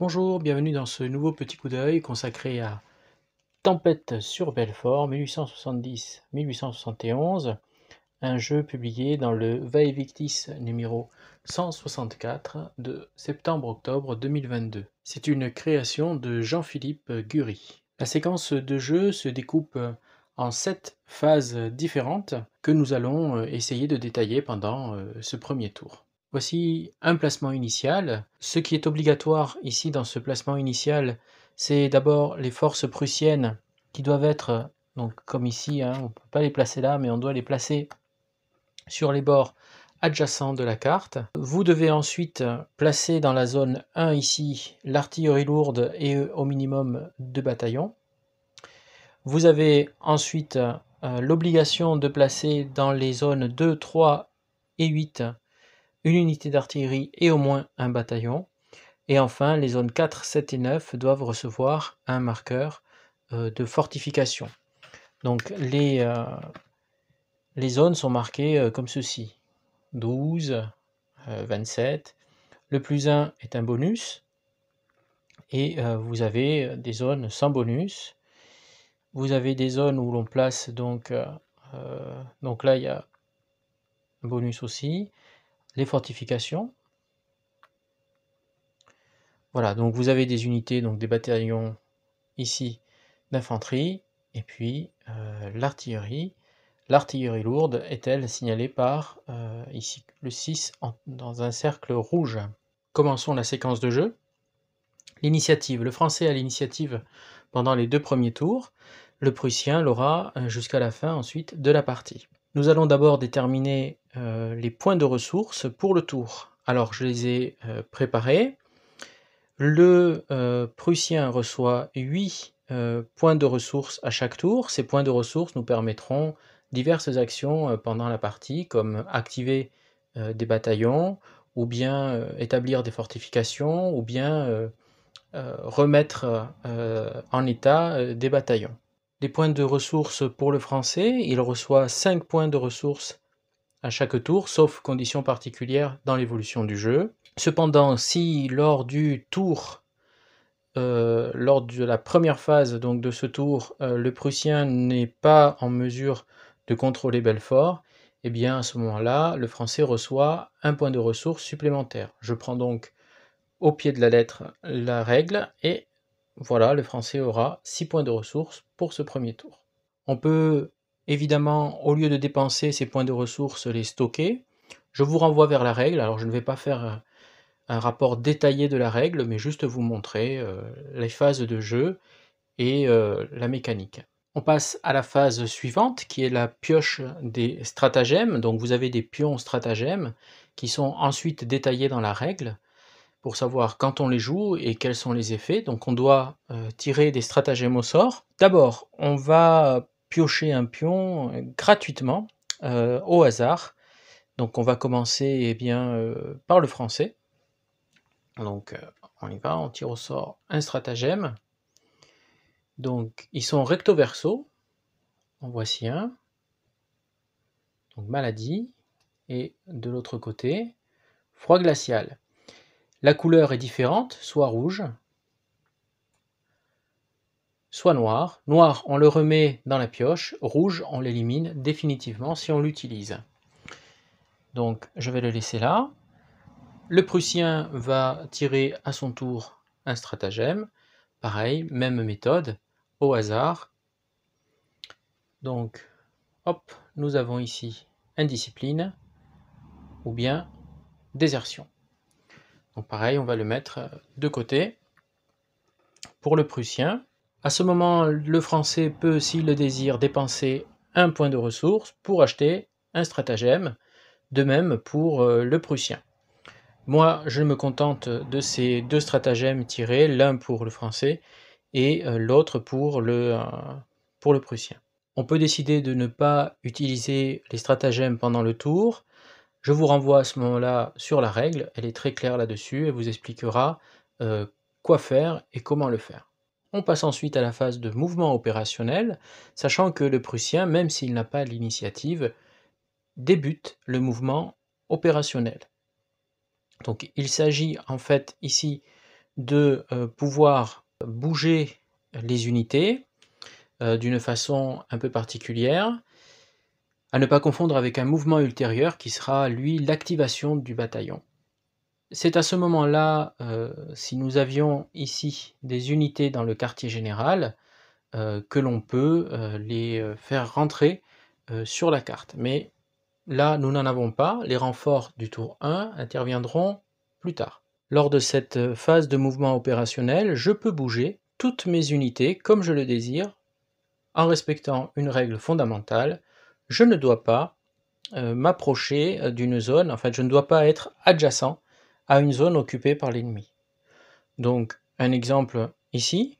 Bonjour, bienvenue dans ce nouveau petit coup d'œil consacré à Tempête sur Belfort 1870-1871, un jeu publié dans le Vaevictis numéro 164 de septembre-octobre 2022. C'est une création de Jean-Philippe Gury. La séquence de jeu se découpe en 7 phases différentes que nous allons essayer de détailler pendant ce premier tour. Voici un placement initial. Ce qui est obligatoire ici dans ce placement initial, c'est d'abord les forces prussiennes qui doivent être, donc comme ici, on ne peut pas les placer là, mais on doit les placer sur les bords adjacents de la carte. Vous devez ensuite placer dans la zone 1 ici l'artillerie lourde et au minimum 2 bataillons. Vous avez ensuite l'obligation de placer dans les zones 2, 3 et 8 une unité d'artillerie et au moins un bataillon. Et enfin, les zones 4, 7 et 9 doivent recevoir un marqueur de fortification. Donc les zones sont marquées comme ceci. 12, 27. Le plus 1 est un bonus. Et vous avez des zones sans bonus. Vous avez des zones où l'on place donc là il y a un bonus aussi. Les fortifications. Voilà, donc vous avez des unités, donc des bataillons ici d'infanterie, et puis l'artillerie. L'artillerie lourde est-elle signalée par ici le 6 dans un cercle rouge. Commençons la séquence de jeu. L'initiative. Le français a l'initiative pendant les 2 premiers tours. Le prussien l'aura jusqu'à la fin ensuite de la partie. Nous allons d'abord déterminer les points de ressources pour le tour. Alors je les ai préparés. Le prussien reçoit 8 points de ressources à chaque tour. Ces points de ressources nous permettront diverses actions pendant la partie, comme activer des bataillons, ou bien établir des fortifications, ou bien remettre en état des bataillons. Les points de ressources pour le français, il reçoit 5 points de ressources à chaque tour, sauf conditions particulières dans l'évolution du jeu. Cependant, si lors du tour, lors de la première phase donc de ce tour, le prussien n'est pas en mesure de contrôler Belfort, eh bien à ce moment-là, le français reçoit un point de ressources supplémentaire. Je prends donc au pied de la lettre la règle et voilà, le français aura 6 points de ressources pour ce premier tour. On peut évidemment, au lieu de dépenser ces points de ressources, les stocker. Je vous renvoie vers la règle, alors je ne vais pas faire un rapport détaillé de la règle, mais juste vous montrer les phases de jeu et la mécanique. On passe à la phase suivante, qui est la pioche des stratagèmes. Donc vous avez des pions stratagèmes qui sont ensuite détaillés dans la règle pour savoir quand on les joue et quels sont les effets. Donc on doit tirer des stratagèmes au sort. D'abord, on va piocher un pion gratuitement au hasard. Donc on va commencer par le français. Donc on y va, on tire au sort un stratagème. Donc ils sont recto verso. En voici un. Donc maladie. Et de l'autre côté, froid glacial. La couleur est différente, soit rouge, soit noir. Noir, on le remet dans la pioche. Rouge, on l'élimine définitivement si on l'utilise. Donc je vais le laisser là. Le prussien va tirer à son tour un stratagème. Pareil, même méthode, au hasard. Donc, hop, nous avons ici indiscipline ou bien désertion. Donc pareil, on va le mettre de côté. Pour le prussien, à ce moment, le français peut, s'il le désire, dépenser un point de ressources pour acheter un stratagème. De même pour le prussien. Moi, je me contente de ces 2 stratagèmes tirés, l'un pour le français et l'autre pour le prussien. On peut décider de ne pas utiliser les stratagèmes pendant le tour. Je vous renvoie à ce moment-là sur la règle, elle est très claire là-dessus, elle vous expliquera quoi faire et comment le faire. On passe ensuite à la phase de mouvement opérationnel, sachant que le prussien, même s'il n'a pas l'initiative, débute le mouvement opérationnel. Donc il s'agit en fait ici de pouvoir bouger les unités d'une façon un peu particulière, à ne pas confondre avec un mouvement ultérieur qui sera, lui, l'activation du bataillon. C'est à ce moment-là, si nous avions ici des unités dans le quartier général, que l'on peut les faire rentrer sur la carte. Mais là, nous n'en avons pas. Les renforts du tour 1 interviendront plus tard. Lors de cette phase de mouvement opérationnel, je peux bouger toutes mes unités comme je le désire, en respectant une règle fondamentale. Je ne dois pas m'approcher d'une zone, en fait, je ne dois pas être adjacent à une zone occupée par l'ennemi. Donc, un exemple ici,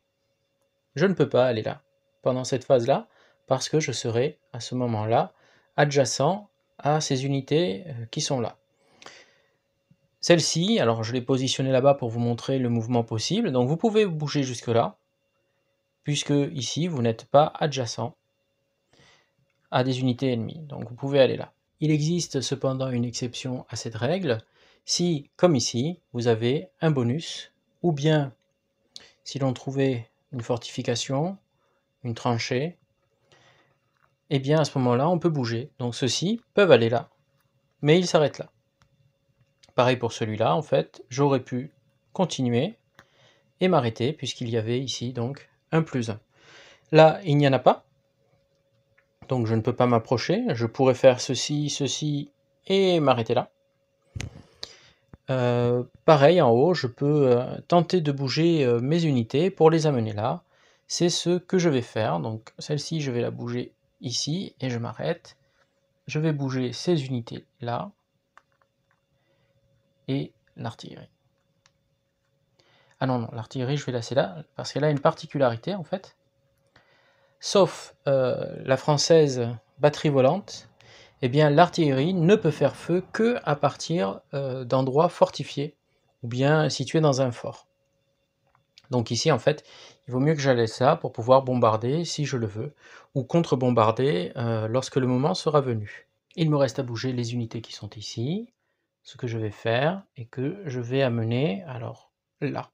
je ne peux pas aller là, pendant cette phase-là, parce que je serai, à ce moment-là, adjacent à ces unités qui sont là. Celle-ci, alors je l'ai positionnée là-bas pour vous montrer le mouvement possible, donc vous pouvez bouger jusque-là, puisque ici, vous n'êtes pas adjacent à des unités ennemies, donc vous pouvez aller là. Il existe cependant une exception à cette règle, si, comme ici, vous avez un bonus, ou bien si l'on trouvait une fortification, une tranchée, et bien à ce moment-là, on peut bouger. Donc ceux-ci peuvent aller là, mais ils s'arrêtent là. Pareil pour celui-là, en fait, j'aurais pu continuer et m'arrêter, puisqu'il y avait ici donc un +1. Là, il n'y en a pas, donc je ne peux pas m'approcher. Je pourrais faire ceci, ceci, et m'arrêter là. Pareil en haut, je peux tenter de bouger mes unités pour les amener là. C'est ce que je vais faire. Donc celle-ci, je vais la bouger ici et je m'arrête. Je vais bouger ces unités là et l'artillerie. Ah non, l'artillerie, je vais la laisser là parce qu'elle a une particularité en fait. Sauf la française batterie volante, eh bien l'artillerie ne peut faire feu que à partir d'endroits fortifiés ou bien situés dans un fort. Donc ici, en fait, il vaut mieux que j'aille ça pour pouvoir bombarder si je le veux, ou contre-bombarder lorsque le moment sera venu. Il me reste à bouger les unités qui sont ici, ce que je vais faire et que je vais amener, alors là.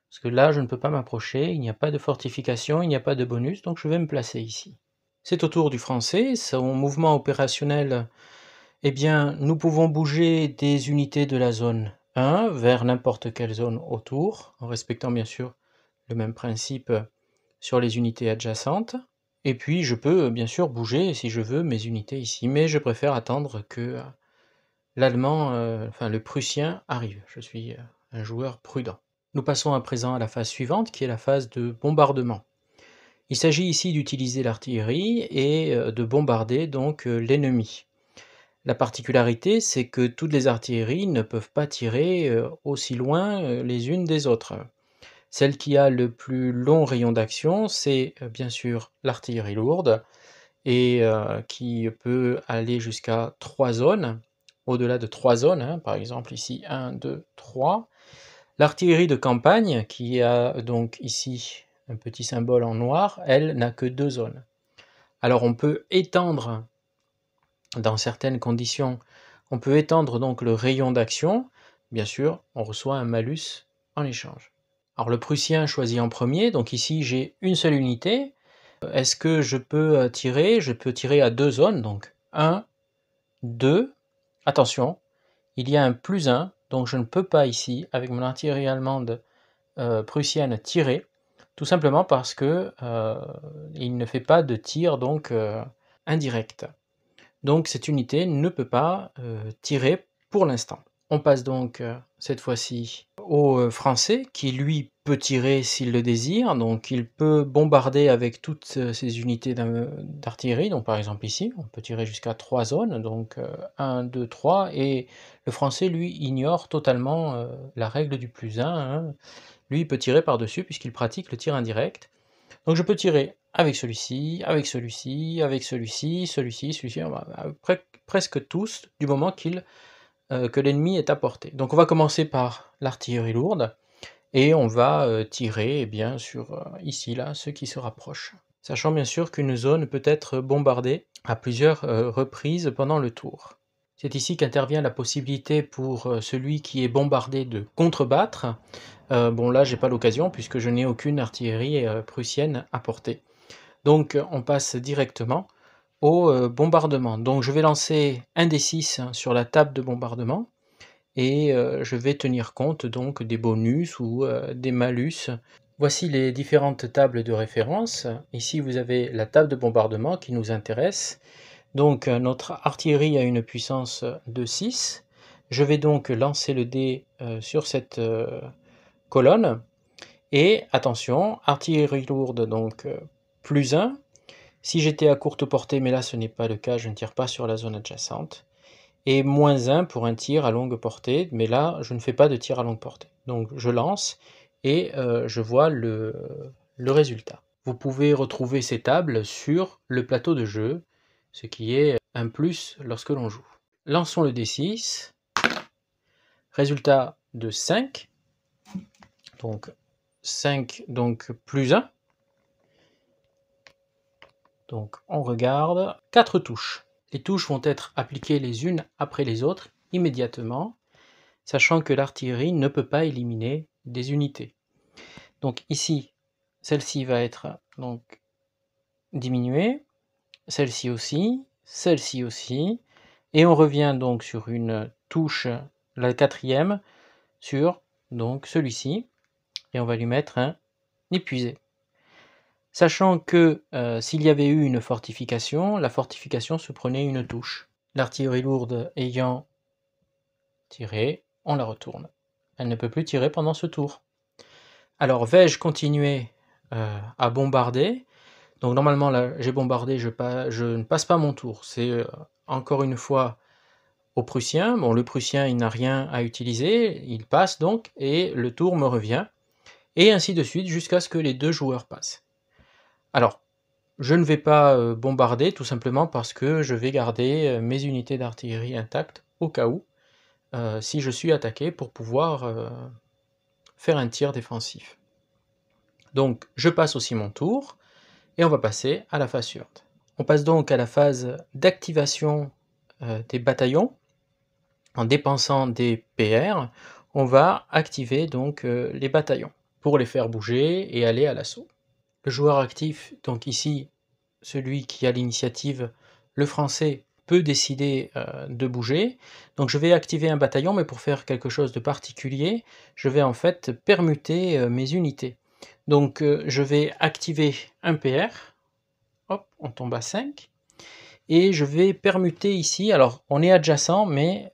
Parce que là, je ne peux pas m'approcher, il n'y a pas de fortification, il n'y a pas de bonus, donc je vais me placer ici. C'est au tour du français, son mouvement opérationnel, eh bien, nous pouvons bouger des unités de la zone 1 vers n'importe quelle zone autour, en respectant bien sûr le même principe sur les unités adjacentes. Et puis je peux bien sûr bouger, si je veux, mes unités ici, mais je préfère attendre que l'allemand, enfin le prussien arrive. Je suis un joueur prudent. Nous passons à présent à la phase suivante, qui est la phase de bombardement. Il s'agit ici d'utiliser l'artillerie et de bombarder donc l'ennemi. La particularité, c'est que toutes les artilleries ne peuvent pas tirer aussi loin les unes des autres. Celle qui a le plus long rayon d'action, c'est bien sûr l'artillerie lourde, et qui peut aller jusqu'à 3 zones, au-delà de 3 zones, hein, par exemple ici 1, 2, 3. L'artillerie de campagne, qui a donc ici un petit symbole en noir, elle n'a que 2 zones. Alors on peut étendre, dans certaines conditions, on peut étendre donc le rayon d'action. Bien sûr, on reçoit un malus en échange. Alors le prussien choisit en premier, donc ici j'ai une seule unité. Est-ce que je peux tirer? Je peux tirer à 2 zones, donc 1, 2. Attention, il y a un +1, donc je ne peux pas ici, avec mon artillerie allemande prussienne, tirer, tout simplement parce que il ne fait pas de tir donc indirect. Donc cette unité ne peut pas tirer pour l'instant. On passe donc cette fois-ci au français, qui lui peut tirer s'il le désire, donc il peut bombarder avec toutes ses unités d'artillerie, donc par exemple ici, on peut tirer jusqu'à 3 zones, donc 1, 2, 3, et le français lui ignore totalement la règle du +1, hein. Lui il peut tirer par-dessus puisqu'il pratique le tir indirect. Donc je peux tirer avec celui-ci, avec celui-ci, avec celui-ci, celui-ci, celui-ci, presque tous, du moment que l'ennemi est à portée. Donc on va commencer par l'artillerie lourde, et on va tirer eh bien, sur ici, là, ceux qui se rapprochent. Sachant bien sûr qu'une zone peut être bombardée à plusieurs reprises pendant le tour. C'est ici qu'intervient la possibilité pour celui qui est bombardé de contrebattre. Bon là, j'ai pas l'occasion puisque je n'ai aucune artillerie prussienne à portée. Donc on passe directement au bombardement. Donc je vais lancer un des 6 sur la table de bombardement et je vais tenir compte donc des bonus ou des malus. Voici les différentes tables de référence. Ici vous avez la table de bombardement qui nous intéresse. Donc notre artillerie a une puissance de 6. Je vais donc lancer le dé sur cette colonne. Et attention, artillerie lourde, donc plus 1. Si j'étais à courte portée, mais là ce n'est pas le cas, je ne tire pas sur la zone adjacente. Et moins 1 pour un tir à longue portée, mais là je ne fais pas de tir à longue portée. Donc je lance et je vois le résultat. Vous pouvez retrouver ces tables sur le plateau de jeu, ce qui est un plus lorsque l'on joue. Lançons le D6. Résultat de 5. Donc 5, donc plus 1. Donc on regarde 4 touches. Les touches vont être appliquées les unes après les autres immédiatement, sachant que l'artillerie ne peut pas éliminer des unités. Donc ici, celle-ci va être donc diminuée, celle-ci aussi, et on revient donc sur une touche, la 4e, sur donc celui-ci, et on va lui mettre un épuisé. Sachant que s'il y avait eu une fortification, la fortification se prenait une touche. L'artillerie lourde ayant tiré, on la retourne. Elle ne peut plus tirer pendant ce tour. Alors vais-je continuer à bombarder? Donc normalement là j'ai bombardé, je ne passe pas mon tour. C'est encore une fois au Prussien. Bon, le Prussien il n'a rien à utiliser, il passe donc et le tour me revient. Et ainsi de suite jusqu'à ce que les 2 joueurs passent. Alors, je ne vais pas bombarder tout simplement parce que je vais garder mes unités d'artillerie intactes au cas où, si je suis attaqué pour pouvoir faire un tir défensif. Donc je passe aussi mon tour et on va passer à la phase suivante. On passe donc à la phase d'activation des bataillons. En dépensant des PR, on va activer donc les bataillons pour les faire bouger et aller à l'assaut. Le joueur actif, donc ici, celui qui a l'initiative, le français, peut décider de bouger. Donc je vais activer un bataillon, mais pour faire quelque chose de particulier, je vais en fait permuter mes unités. Donc je vais activer un PR, hop, on tombe à 5, et je vais permuter ici, alors on est adjacent, mais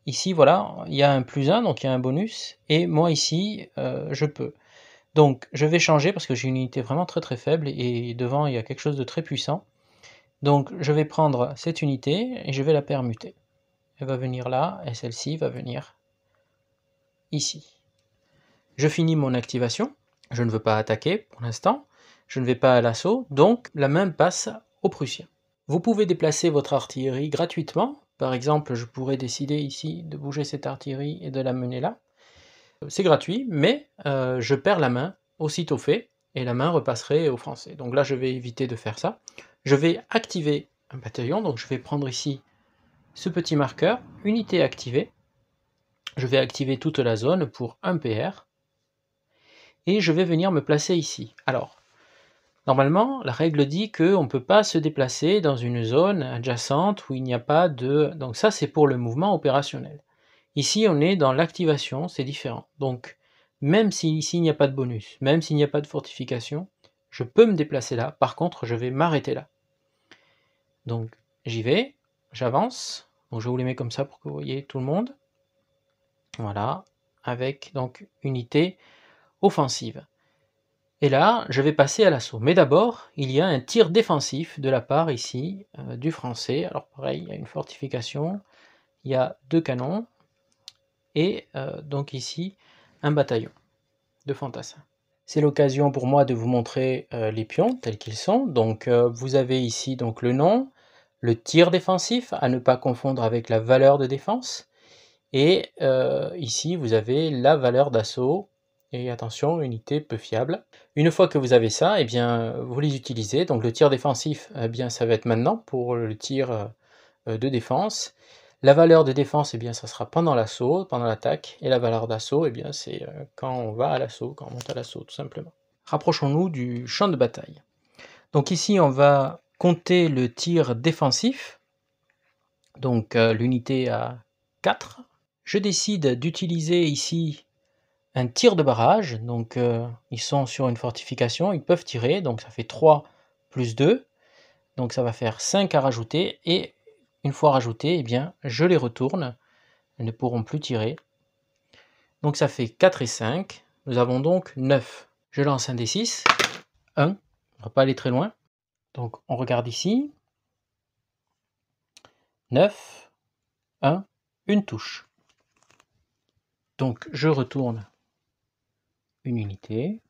ici voilà, il y a un plus 1, donc il y a un bonus, et moi ici, je peux. Donc je vais changer parce que j'ai une unité vraiment très très faible et devant il y a quelque chose de très puissant. Donc je vais prendre cette unité et je vais la permuter. Elle va venir là et celle-ci va venir ici. Je finis mon activation. Je ne veux pas attaquer pour l'instant. Je ne vais pas à l'assaut, donc la main passe aux Prussiens. Vous pouvez déplacer votre artillerie gratuitement. Par exemple, je pourrais décider ici de bouger cette artillerie et de la mener là. C'est gratuit, mais je perds la main aussitôt fait, et la main repasserait aux Français. Donc là, je vais éviter de faire ça. Je vais activer un bataillon, donc je vais prendre ici ce petit marqueur, unité activée. Je vais activer toute la zone pour un PR, et je vais venir me placer ici. Alors, normalement, la règle dit qu'on ne peut pas se déplacer dans une zone adjacente où il n'y a pas de... Donc ça, c'est pour le mouvement opérationnel. Ici, on est dans l'activation, c'est différent. Donc, même si ici il n'y a pas de bonus, même s'il n'y a pas de fortification, je peux me déplacer là. Par contre, je vais m'arrêter là. Donc, j'y vais, j'avance. Donc, je vous les mets comme ça pour que vous voyez tout le monde. Voilà, avec donc unité offensive. Et là, je vais passer à l'assaut. Mais d'abord, il y a un tir défensif de la part ici du français. Alors pareil, il y a une fortification, il y a 2 canons, et donc ici un bataillon de fantassins. C'est l'occasion pour moi de vous montrer les pions tels qu'ils sont. Donc vous avez ici donc le nom, le tir défensif, à ne pas confondre avec la valeur de défense, et ici vous avez la valeur d'assaut, et attention, unité peu fiable. Une fois que vous avez ça, eh bien, vous les utilisez. Donc le tir défensif, eh bien, ça va être maintenant pour le tir de défense. La valeur de défense, eh bien, ça sera pendant l'assaut, pendant l'attaque, et la valeur d'assaut, eh bien, c'est quand on va à l'assaut, quand on monte à l'assaut, tout simplement. Rapprochons-nous du champ de bataille. Donc ici, on va compter le tir défensif, donc l'unité à 4. Je décide d'utiliser ici un tir de barrage, donc ils sont sur une fortification, ils peuvent tirer, donc ça fait 3 plus 2, donc ça va faire 5 à rajouter, et une fois rajouté, eh bien, je les retourne, ils ne pourront plus tirer. Donc ça fait 4 et 5, nous avons donc 9. Je lance un D6, 1, on ne va pas aller très loin, donc on regarde ici, 9, 1, une touche. Donc je retourne une unité.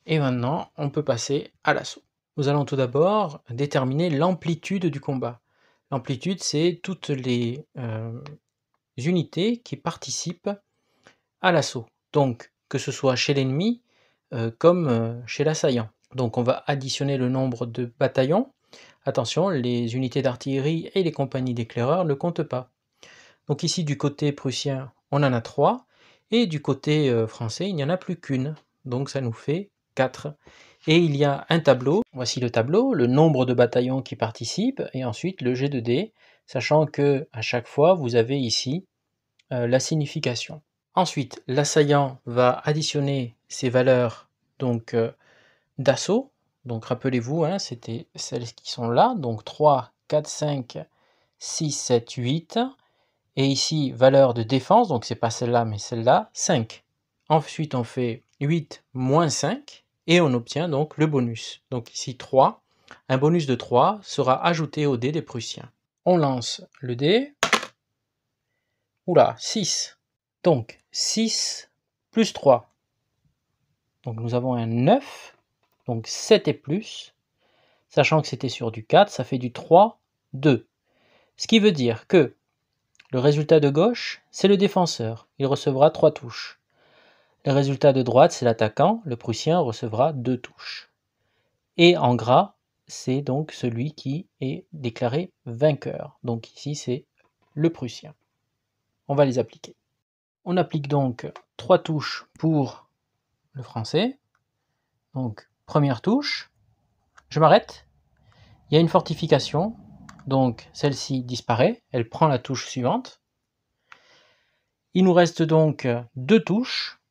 Et maintenant, on peut passer à l'assaut. Nous allons tout d'abord déterminer l'amplitude du combat. L'amplitude, c'est toutes les unités qui participent à l'assaut. Donc, que ce soit chez l'ennemi comme chez l'assaillant. Donc, on va additionner le nombre de bataillons. Attention, les unités d'artillerie et les compagnies d'éclaireurs ne comptent pas. Donc ici, du côté prussien, on en a 3, et du côté français, il n'y en a plus qu'une. Donc ça nous fait 4. Et il y a un tableau, voici le tableau, le nombre de bataillons qui participent, et ensuite le jet de dés, sachant que à chaque fois, vous avez ici la signification. Ensuite, l'assaillant va additionner ses valeurs donc d'assaut. Donc rappelez-vous, hein, c'était celles qui sont là, donc 3, 4, 5, 6, 7, 8. Et ici, valeur de défense, donc c'est pas celle-là, mais celle-là, 5. Ensuite, on fait 8 moins 5, et on obtient donc le bonus. Donc ici, 3. Un bonus de 3 sera ajouté au dé des Prussiens. On lance le dé. Oula, 6. Donc, 6 plus 3. Donc nous avons un 9, donc 7 et plus. Sachant que c'était sur du 4, ça fait du 3, 2. Ce qui veut dire que le résultat de gauche, c'est le défenseur, il recevra 3 touches. Le résultat de droite, c'est l'attaquant, le Prussien recevra 2 touches. Et en gras, c'est donc celui qui est déclaré vainqueur. Donc ici, c'est le Prussien. On va les appliquer. On applique donc 3 touches pour le Français. Donc, première touche, je m'arrête. Il y a une fortification, donc celle-ci disparaît, elle prend la touche suivante. Il nous reste donc 2 touches.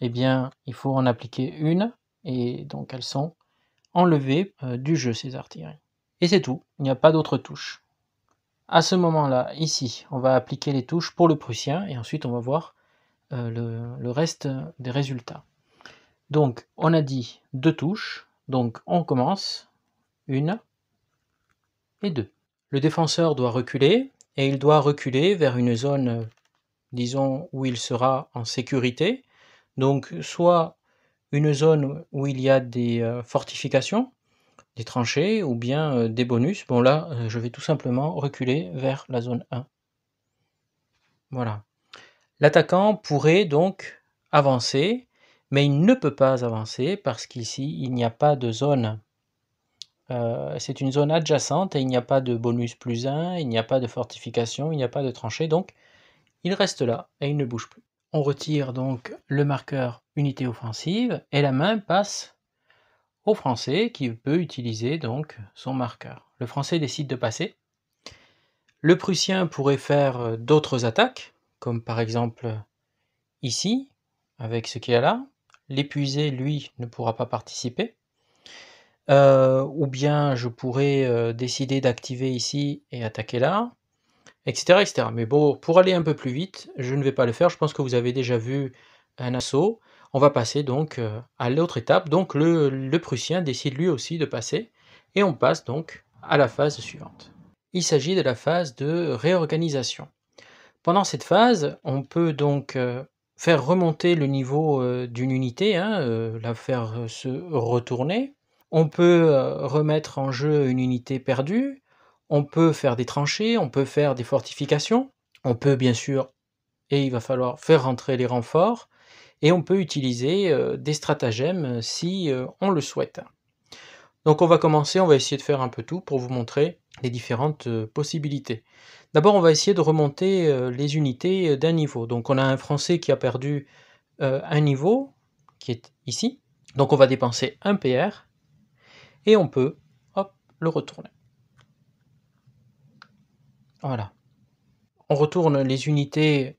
Eh bien, il faut en appliquer une, et donc elles sont enlevées du jeu, ces artilleries. Et c'est tout, il n'y a pas d'autres touches. À ce moment-là, ici, on va appliquer les touches pour le Prussien, et ensuite on va voir le reste des résultats. Donc, on a dit 2 touches, donc on commence, 1 et 2. Le défenseur doit reculer, et il doit reculer vers une zone, disons, où il sera en sécurité. Donc, soit une zone où il y a des fortifications, des tranchées, ou bien des bonus. Bon là, je vais tout simplement reculer vers la zone 1. Voilà. L'attaquant pourrait donc avancer, mais il ne peut pas avancer parce qu'ici, il n'y a pas de zone. C'est une zone adjacente et il n'y a pas de bonus plus 1, il n'y a pas de fortification, il n'y a pas de tranchée, donc il reste là et il ne bouge plus. On retire donc le marqueur unité offensive et la main passe au Français qui peut utiliser donc son marqueur. Le Français décide de passer. Le Prussien pourrait faire d'autres attaques, comme par exemple ici, avec ce qu'il y a là. L'épuisé, lui, ne pourra pas participer. Ou bien je pourrais décider d'activer ici et attaquer là, etc., etc. Mais bon, pour aller un peu plus vite, je ne vais pas le faire, je pense que vous avez déjà vu un assaut. On va passer donc à l'autre étape, donc le Prussien décide lui aussi de passer, et on passe donc à la phase suivante. Il s'agit de la phase de réorganisation. Pendant cette phase, on peut donc faire remonter le niveau d'une unité, la faire se retourner. On peut remettre en jeu une unité perdue, on peut faire des tranchées, on peut faire des fortifications, on peut bien sûr, et il va falloir faire rentrer les renforts, et on peut utiliser des stratagèmes si on le souhaite. Donc on va commencer, on va essayer de faire un peu tout pour vous montrer les différentes possibilités. D'abord, on va essayer de remonter les unités d'un niveau. Donc on a un Français qui a perdu un niveau, qui est ici. Donc on va dépenser un PR, et on peut, hop, le retourner. Voilà. On retourne les unités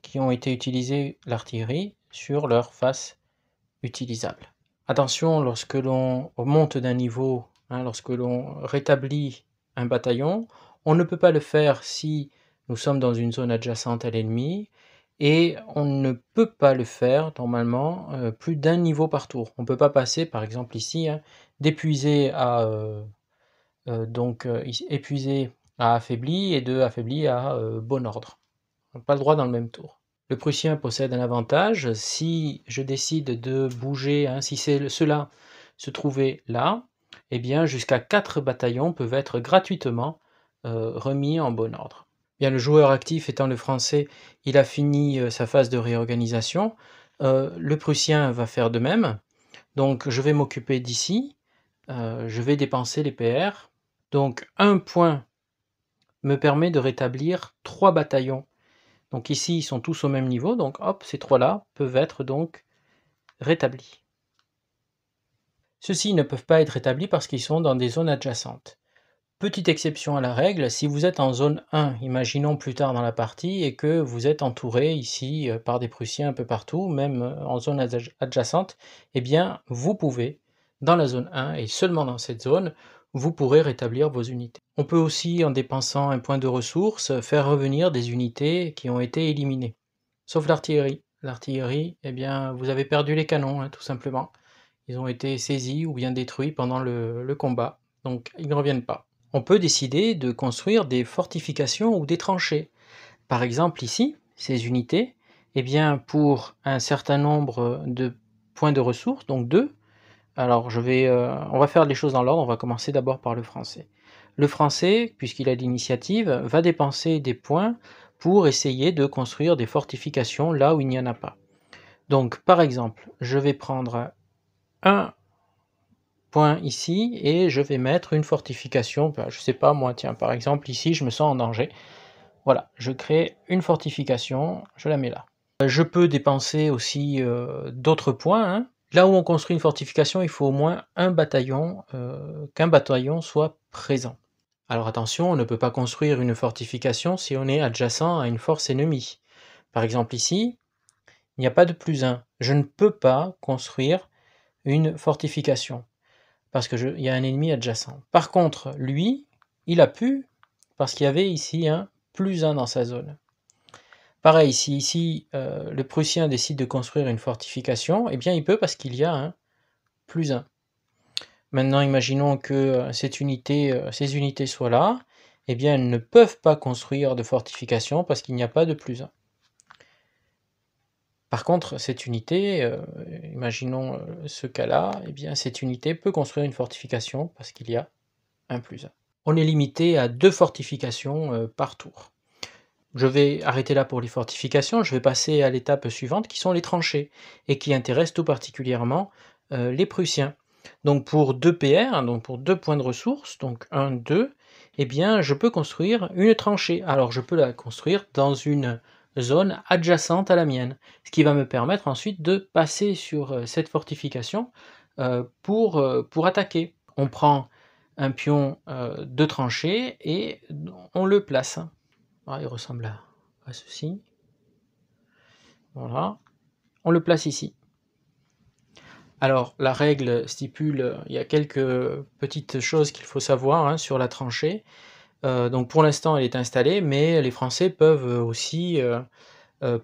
qui ont été utilisées, l'artillerie, sur leur face utilisable. Attention, lorsque l'on monte d'un niveau, lorsque l'on rétablit un bataillon, on ne peut pas le faire si nous sommes dans une zone adjacente à l'ennemi, et on ne peut pas le faire normalement plus d'un niveau par tour. On ne peut pas passer, par exemple ici, d'épuisé à épuisé à affaibli, et de affaibli à bon ordre. On n'a pas le droit dans le même tour. Le Prussien possède un avantage, si je décide de bouger, si cela se trouvait là, eh bien jusqu'à 4 bataillons peuvent être gratuitement remis en bon ordre. Bien, le joueur actif étant le Français, il a fini sa phase de réorganisation. Le Prussien va faire de même. Donc je vais m'occuper d'ici, je vais dépenser les PR. Donc un point me permet de rétablir 3 bataillons. Donc ici, ils sont tous au même niveau, donc hop, ces 3-là peuvent être donc rétablis. Ceux-ci ne peuvent pas être rétablis parce qu'ils sont dans des zones adjacentes. Petite exception à la règle, si vous êtes en zone 1, imaginons plus tard dans la partie, et que vous êtes entouré ici par des Prussiens un peu partout, même en zone adjacente, eh bien vous pouvez, dans la zone 1, et seulement dans cette zone, vous pourrez rétablir vos unités. On peut aussi, en dépensant un point de ressources, faire revenir des unités qui ont été éliminées. Sauf l'artillerie. L'artillerie, eh bien, vous avez perdu les canons, tout simplement. Ils ont été saisis ou bien détruits pendant le combat, donc ils ne reviennent pas. On peut décider de construire des fortifications ou des tranchées. Par exemple ici, ces unités, eh bien, pour un certain nombre de points de ressources, donc 2, alors on va faire les choses dans l'ordre, on va commencer d'abord par le Français. Le Français, puisqu'il a l'initiative, va dépenser des points pour essayer de construire des fortifications là où il n'y en a pas. Donc par exemple, je vais prendre un point ici et je vais mettre une fortification, je sais pas moi, tiens, par exemple ici je me sens en danger. Voilà, je crée une fortification, je la mets là. Je peux dépenser aussi d'autres points. Là où on construit une fortification, il faut au moins un bataillon, qu'un bataillon soit présent. Alors attention, on ne peut pas construire une fortification si on est adjacent à une force ennemie. Par exemple ici, il n'y a pas de +1. Je ne peux pas construire une fortification parce qu'il y a un ennemi adjacent. Par contre, lui, il a pu, parce qu'il y avait ici un +1 dans sa zone. Pareil, si ici le Prussien décide de construire une fortification, eh bien il peut parce qu'il y a un +1. Maintenant, imaginons que ces unités soient là, eh bien elles ne peuvent pas construire de fortification parce qu'il n'y a pas de +1. Par contre, cette unité, imaginons ce cas-là, eh bien cette unité peut construire une fortification parce qu'il y a un +1. On est limité à 2 fortifications par tour. Je vais arrêter là pour les fortifications, je vais passer à l'étape suivante qui sont les tranchées, et qui intéressent tout particulièrement les Prussiens. Donc pour 2 PR, donc pour 2 points de ressources, donc 1, 2, eh bien je peux construire une tranchée. Alors je peux la construire dans une zone adjacente à la mienne, ce qui va me permettre ensuite de passer sur cette fortification pour attaquer. On prend un pion de tranchée et on le place. Il ressemble à ceci. Voilà. On le place ici. Alors, la règle stipule, il y a quelques petites choses qu'il faut savoir sur la tranchée. Donc pour l'instant, elle est installée, mais les Français peuvent aussi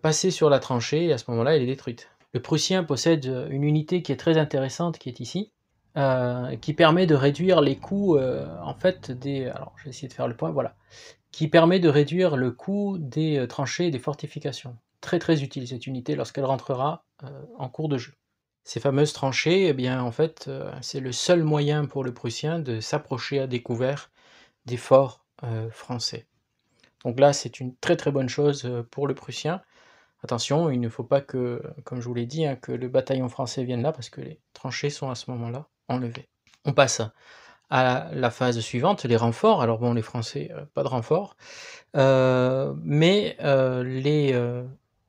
passer sur la tranchée, et à ce moment-là, elle est détruite. Le Prussien possède une unité qui est très intéressante, qui est ici, qui permet de réduire les coûts, en fait, Alors, je vais essayer de faire le point, voilà. Qui permet de réduire le coût des tranchées et des fortifications. Très très utile cette unité lorsqu'elle rentrera en cours de jeu. Ces fameuses tranchées, eh bien en fait, c'est le seul moyen pour le Prussien de s'approcher à découvert des forts français. Donc là, c'est une très très bonne chose pour le Prussien. Attention, il ne faut pas que, comme je vous l'ai dit, que le bataillon français vienne là, parce que les tranchées sont à ce moment-là enlevées. On passe à la phase suivante, les renforts. Alors bon, les Français, pas de renforts, mais les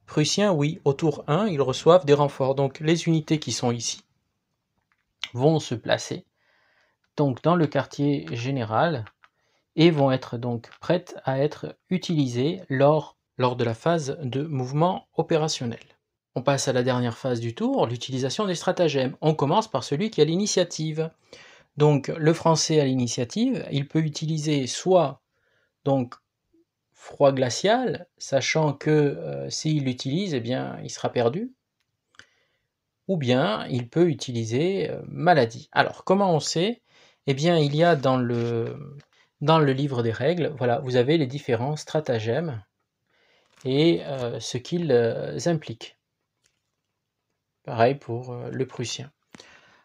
Prussiens, oui, au tour 1, ils reçoivent des renforts. Donc les unités qui sont ici vont se placer donc dans le quartier général et vont être donc prêtes à être utilisées lors de la phase de mouvement opérationnel. On passe à la dernière phase du tour, l'utilisation des stratagèmes. On commence par celui qui a l'initiative. Donc le Français a l'initiative, il peut utiliser soit donc froid glacial, sachant que s'il l'utilise, eh bien, il sera perdu, ou bien il peut utiliser maladie. Alors comment on sait? Eh bien, il y a dans le livre des règles, voilà, vous avez les différents stratagèmes et ce qu'ils impliquent. Pareil pour le prussien.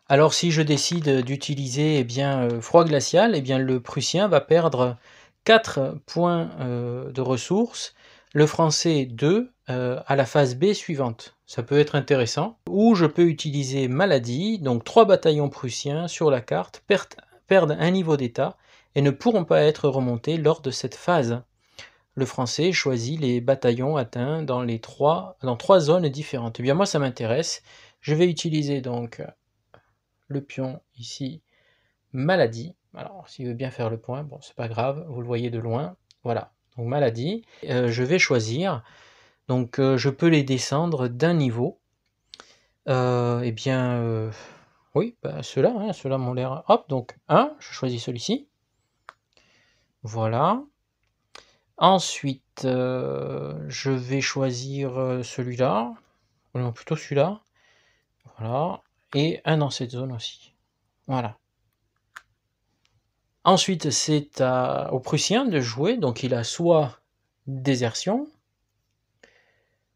Alors si je décide d'utiliser eh bien, froid glacial, eh bien, le prussien va perdre 4 points de ressources, le français 2 à la phase B suivante. Ça peut être intéressant. Ou je peux utiliser maladie, donc 3 bataillons prussiens sur la carte perdent un niveau d'état et ne pourront pas être remontés lors de cette phase. Le français choisit les bataillons atteints dans 3 zones différentes. Eh bien moi ça m'intéresse. Je vais utiliser donc le pion ici, maladie. Alors s'il veut bien faire le point, bon c'est pas grave, vous le voyez de loin. Voilà, donc maladie. Je vais choisir, donc je peux les descendre d'un niveau. Eh bien, oui, bah, ceux-là, hein, ceux-là m'ont l'air... Hop, donc 1, je choisis celui-ci. Voilà. Ensuite, je vais choisir celui-là, non plutôt celui-là, voilà, et un dans cette zone aussi, voilà. Ensuite, c'est au Prussien de jouer, donc il a soit désertion,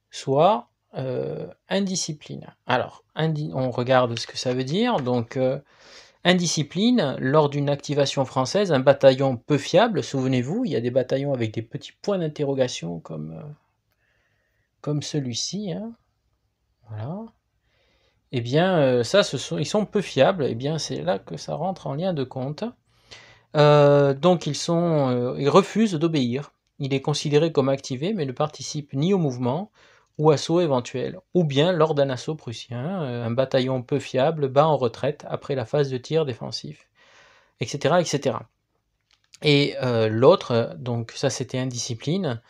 soit indiscipline. Alors, on regarde ce que ça veut dire, donc indiscipline, lors d'une activation française, un bataillon peu fiable, souvenez-vous, il y a des bataillons avec des petits points d'interrogation comme celui-ci, hein. Voilà. Eh bien, ça, ils sont peu fiables, eh bien c'est là que ça rentre en lien de compte. Donc ils refusent d'obéir. Il est considéré comme activé, mais ne participe ni au mouvement ou assaut éventuel. Ou bien, lors d'un assaut prussien, un bataillon peu fiable bat en retraite après la phase de tir défensif, etc. etc. Et l'autre, donc ça c'était indiscipline,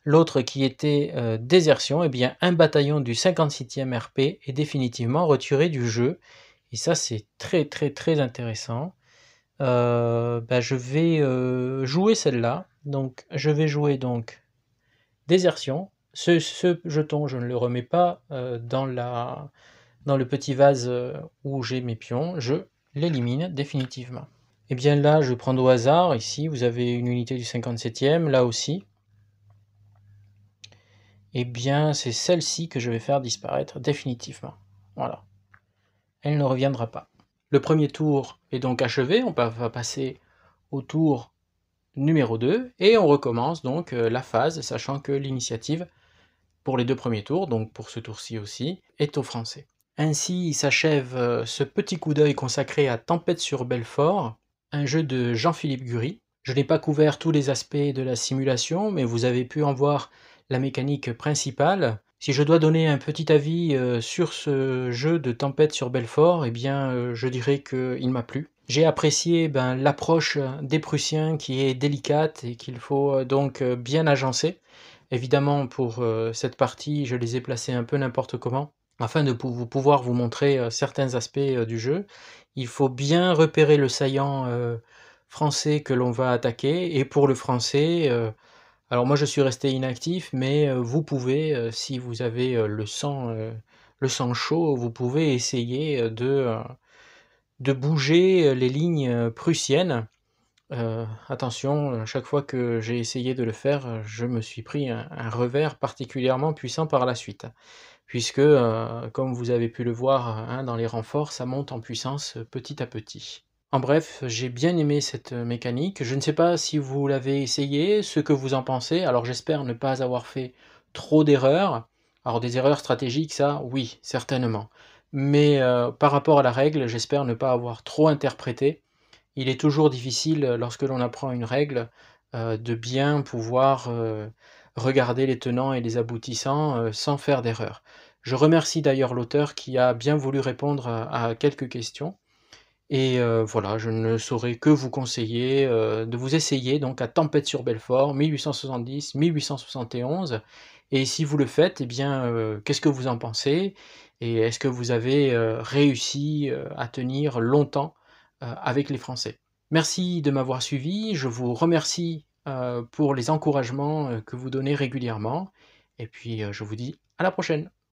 l'autre qui était désertion, eh bien un bataillon du 56e RP est définitivement retiré du jeu. Et ça c'est très très très intéressant. Je vais jouer celle-là. Donc je vais jouer donc désertion. Ce jeton, je ne le remets pas dans le petit vase où j'ai mes pions. Je l'élimine définitivement. Et bien là, je prends au hasard. Ici, vous avez une unité du 57e, là aussi. Et bien, c'est celle-ci que je vais faire disparaître définitivement. Voilà. Elle ne reviendra pas. Le premier tour est donc achevé. On va passer au tour numéro 2 et on recommence donc la phase, sachant que l'initiative pour les 2 premiers tours, donc pour ce tour-ci aussi, est aux Français. Ainsi s'achève ce petit coup d'œil consacré à Tempête sur Belfort, un jeu de Jean-Philippe Gury. Je n'ai pas couvert tous les aspects de la simulation, mais vous avez pu en voir la mécanique principale. Si je dois donner un petit avis sur ce jeu de Tempête sur Belfort, eh bien je dirais qu'il m'a plu. J'ai apprécié l'approche des Prussiens qui est délicate et qu'il faut donc bien agencer. Évidemment, pour cette partie, je les ai placés un peu n'importe comment, afin de pouvoir vous montrer certains aspects du jeu. Il faut bien repérer le saillant français que l'on va attaquer, et pour le français, alors moi je suis resté inactif, mais vous pouvez, si vous avez le sang chaud, vous pouvez essayer de bouger les lignes prussiennes. Attention, à chaque fois que j'ai essayé de le faire, je me suis pris un revers particulièrement puissant par la suite. Puisque, comme vous avez pu le voir, hein, dans les renforts, ça monte en puissance petit à petit. En bref, j'ai bien aimé cette mécanique. Je ne sais pas si vous l'avez essayé, ce que vous en pensez. Alors j'espère ne pas avoir fait trop d'erreurs. Alors des erreurs stratégiques, ça, oui, certainement. Mais par rapport à la règle, j'espère ne pas avoir trop interprété il est toujours difficile, lorsque l'on apprend une règle, de bien pouvoir, regarder les tenants et les aboutissants, sans faire d'erreur. Je remercie d'ailleurs l'auteur qui a bien voulu répondre à quelques questions et voilà, je ne saurais que vous conseiller, de vous essayer donc à Tempête sur Belfort, 1870-1871 et si vous le faites, eh bien, qu'est-ce que vous en pensez? Et est-ce que vous avez, réussi, à tenir longtemps, avec les Français? Merci de m'avoir suivi, je vous remercie, pour les encouragements, que vous donnez régulièrement et puis, je vous dis à la prochaine.